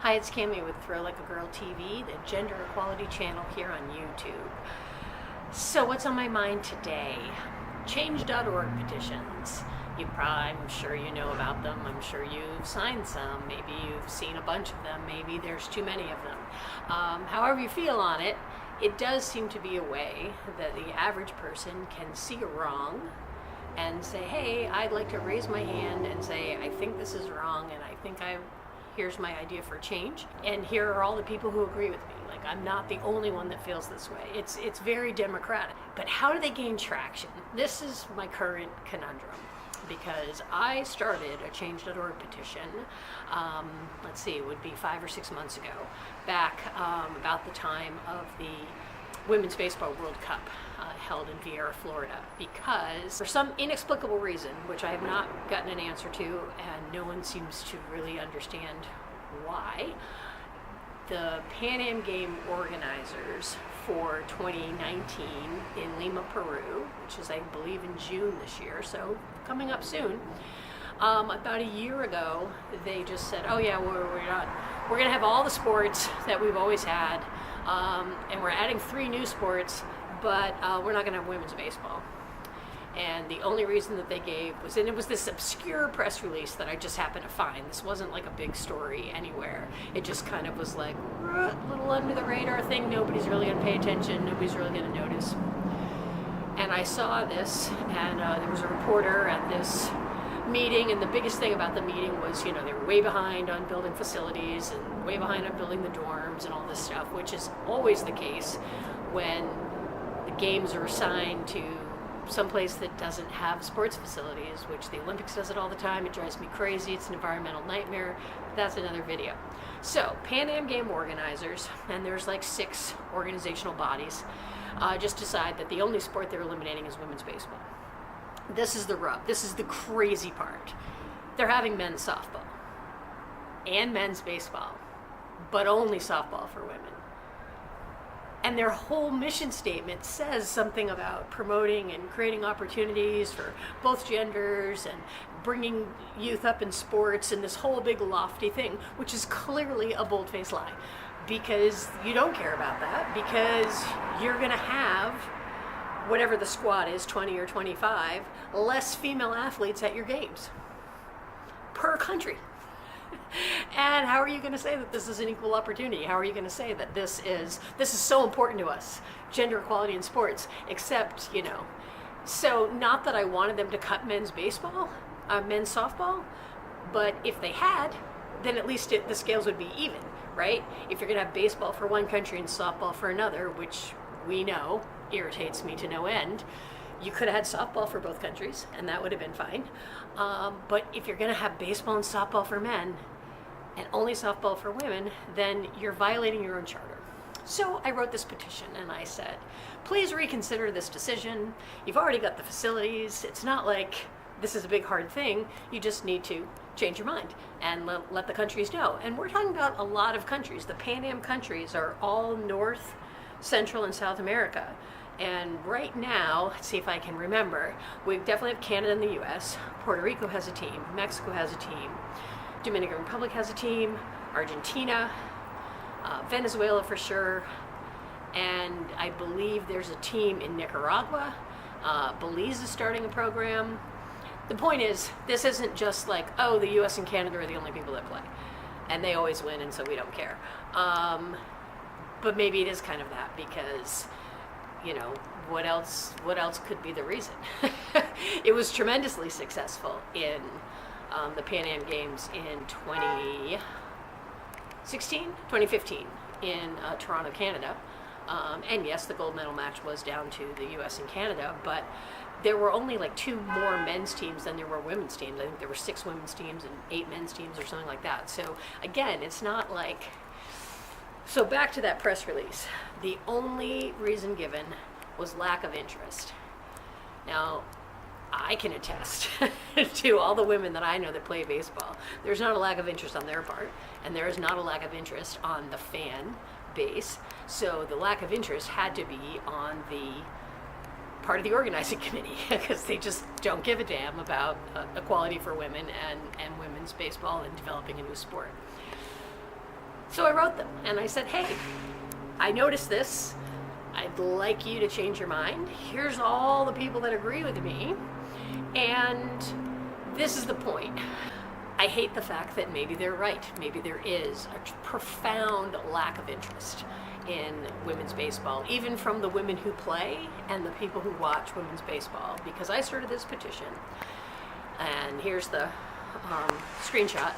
Hi, it's Cami with Throw Like a Girl TV, the gender equality channel here on YouTube. So what's on my mind today? Change.org petitions. I'm sure you know about them. I'm sure you've signed some. Maybe you've seen a bunch of them. Maybe there's too many of them. However you feel on it, it does seem to be a way that the average person can see a wrong and say, hey, I'd like to raise my hand and say, I think this is wrong, and here's my idea for change, and here are all the people who agree with me. Like, I'm not the only one that feels this way. It's very democratic. But how do they gain traction? This is my current conundrum, because I started a Change.org petition, it would be 5 or 6 months ago, back about the time of the Women's Baseball World Cup held in Vieira, Florida, because for some inexplicable reason, which I have not gotten an answer to, and no one seems to really understand why, the Pan Am Game organizers for 2019 in Lima, Peru, which is, I believe, in June this year, so coming up soon, about a year ago, they just said, oh yeah, we're gonna have all the sports that we've always had, and we're adding 3 new sports, but we're not gonna have women's baseball. And the only reason that they gave was, and it was this obscure press release that I just happened to find. This wasn't like a big story anywhere. It just kind of was like a little under the radar thing. Nobody's really gonna pay attention. Nobody's really gonna notice. And I saw this, and there was a reporter at this meeting, and the biggest thing about the meeting was, they were way behind on building facilities and way behind on building the dorms and all this stuff, which is always the case when the games are assigned to someplace that doesn't have sports facilities, which the Olympics does it all the time. It drives me crazy. It's an environmental nightmare. That's another video. So Pan Am Game organizers, and there's like 6 organizational bodies, just decide that the only sport they're eliminating is women's baseball. This is the rub. This is the crazy part. They're having men's softball and men's baseball, but only softball for women. And their whole mission statement says something about promoting and creating opportunities for both genders and bringing youth up in sports and this whole big lofty thing, which is clearly a bold-faced lie, because you don't care about that, because you're going to have, whatever the squad is, 20 or 25, less female athletes at your games per country. And how are you going to say that this is an equal opportunity? How are you going to say that this is so important to us, gender equality in sports, except, so not that I wanted them to cut men's baseball, men's softball, but if they had, then at least the scales would be even, right? If you're going to have baseball for one country and softball for another, which we know irritates me to no end, you could have had softball for both countries, and that would have been fine. But if you're going to have baseball and softball for men and only softball for women, then you're violating your own charter. So I wrote this petition, and I said, please reconsider this decision. You've already got the facilities. It's not like this is a big hard thing. You just need to change your mind and let the countries know. And we're talking about a lot of countries. The Pan Am countries are all North, Central, and South America. And right now, let's see if I can remember, we definitely have Canada and the US, Puerto Rico has a team, Mexico has a team, Dominican Republic has a team, Argentina, Venezuela for sure, and I believe there's a team in Nicaragua. Belize is starting a program. The point is, this isn't just like, oh, the US and Canada are the only people that play, and they always win, and so we don't care. But maybe it is kind of that, because what else could be the reason? It was tremendously successful in the Pan Am Games in 2015 in Toronto, Canada. And yes, the gold medal match was down to the US and Canada, but there were only like 2 more men's teams than there were women's teams. I think there were 6 women's teams and 8 men's teams or something like that. So again, it's not like... So back to that press release. The only reason given was lack of interest. Now, I can attest to all the women that I know that play baseball. There's not a lack of interest on their part, and there is not a lack of interest on the fan base. So the lack of interest had to be on the part of the organizing committee, because they just don't give a damn about equality for women and women's baseball and developing a new sport. So I wrote them and I said, hey, I noticed this. I'd like you to change your mind. Here's all the people that agree with me. And this is the point. I hate the fact that maybe they're right. Maybe there is a profound lack of interest in women's baseball, even from the women who play and the people who watch women's baseball, because I started this petition. And here's the screenshot.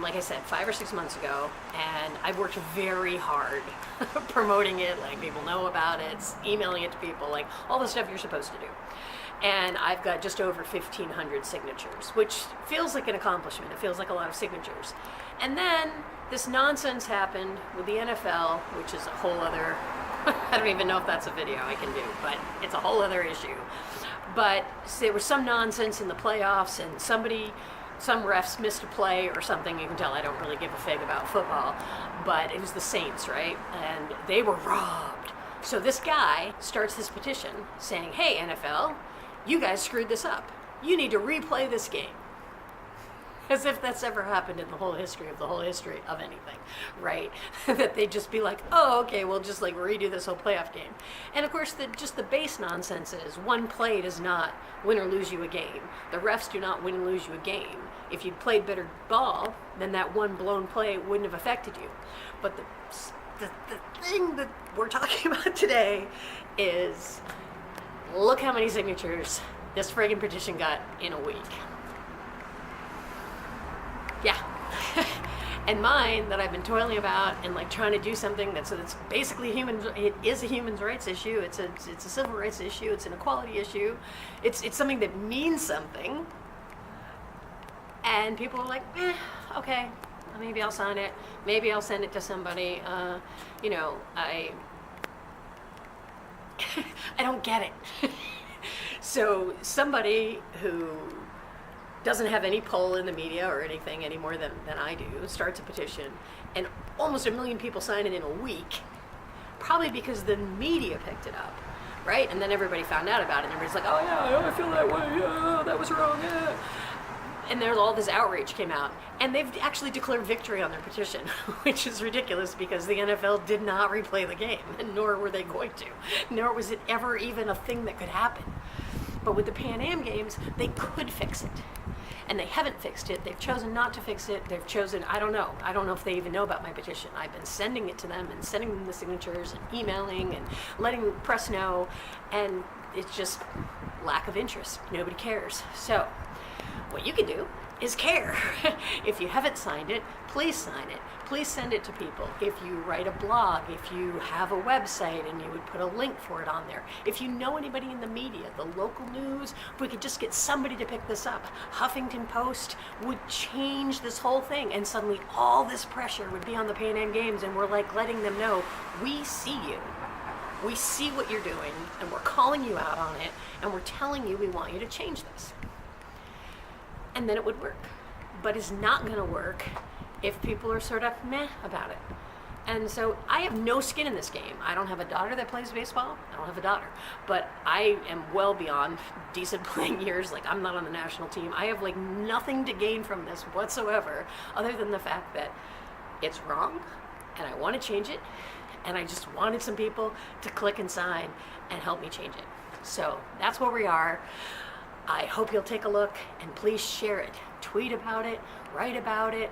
Like I said, 5 or 6 months ago, and I've worked very hard promoting it, letting people know about it, emailing it to people, like all the stuff you're supposed to do. And I've got just over 1,500 signatures, which feels like an accomplishment. It feels like a lot of signatures. And then this nonsense happened with the NFL, which is a whole other, I don't even know if that's a video I can do, but it's a whole other issue. But there was some nonsense in the playoffs, and some refs missed a play or something. You can tell I don't really give a fig about football, but it was the Saints, right? And they were robbed. So this guy starts this petition saying, hey, NFL, you guys screwed this up. You need to replay this game. As if that's ever happened in the whole history of anything, right? That they'd just be like, oh, okay, we'll just like redo this whole playoff game. And of course, the base nonsense is one play does not win or lose you a game. The refs do not win and lose you a game. If you'd played better ball, then that one blown play wouldn't have affected you. But the thing that we're talking about today is, look how many signatures this friggin' petition got in a week. Yeah. And mine that I've been toiling about and like trying to do something that's basically it is a human rights issue. It's a civil rights issue. It's an equality issue. It's something that means something. And people are like, okay, maybe I'll sign it. Maybe I'll send it to somebody. I don't get it. So somebody who doesn't have any pull in the media or anything any more than I do starts a petition, and almost 1 million people sign it in a week, probably because the media picked it up, right? And then everybody found out about it, and everybody's like, oh yeah, I feel that way, yeah, that was wrong, yeah. And there's all this outrage came out, and they've actually declared victory on their petition, which is ridiculous because the NFL did not replay the game, and nor were they going to, nor was it ever even a thing that could happen. But with the Pan Am Games, they could fix it. And they haven't fixed it. They've chosen not to fix it. They've chosen, I don't know if they even know about my petition. I've been sending it to them and sending them the signatures and emailing and letting the press know. And it's just lack of interest. Nobody cares. So what you can do is care. If you haven't signed it, please sign it. Please send it to people. If you write a blog, if you have a website and you would put a link for it on there. If you know anybody in the media, the local news, if we could just get somebody to pick this up. Huffington Post would change this whole thing, and suddenly all this pressure would be on the Pan Am Games, and we're like letting them know, we see you. We see what you're doing, and we're calling you out on it, and we're telling you we want you to change this. And then it would work. But it's not going to work if people are sort of meh about it. And so I have no skin in this game. I don't have a daughter that plays baseball. I don't have a daughter. But I am well beyond decent playing years. Like, I'm not on the national team. I have like nothing to gain from this whatsoever, other than the fact that it's wrong and I want to change it. And I just wanted some people to click and sign and help me change it. So that's where we are. I hope you'll take a look and please share it. Tweet about it, write about it,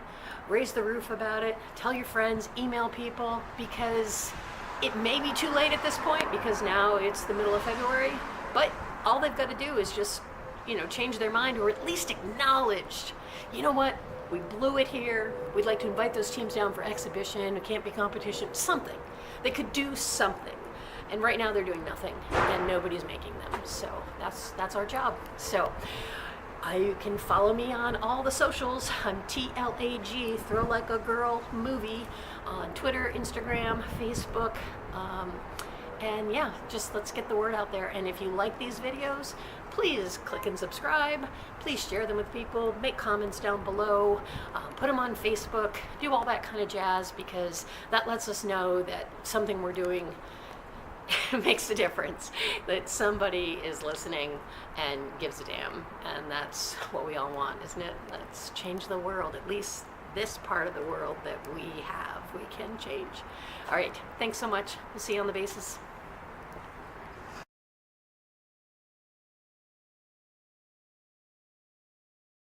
raise the roof about it, tell your friends, email people, because it may be too late at this point because now it's the middle of February, but all they've got to do is just, change their mind, or at least acknowledge, you know what, we blew it here, we'd like to invite those teams down for exhibition, it can't be competition, something. They could do something. And right now they're doing nothing, and nobody's making them. So that's our job. So you can follow me on all the socials. I'm TLAG, Throw Like a Girl Movie, on Twitter, Instagram, Facebook. And yeah, just let's get the word out there. And if you like these videos, please click and subscribe. Please share them with people. Make comments down below. Put them on Facebook. Do all that kind of jazz, because that lets us know that something we're doing makes a difference, that somebody is listening and gives a damn. And that's what we all want, isn't it? Let's change the world, at least this part of the world that we have. we can change. All right, thanks so much. We'll see you on the bases.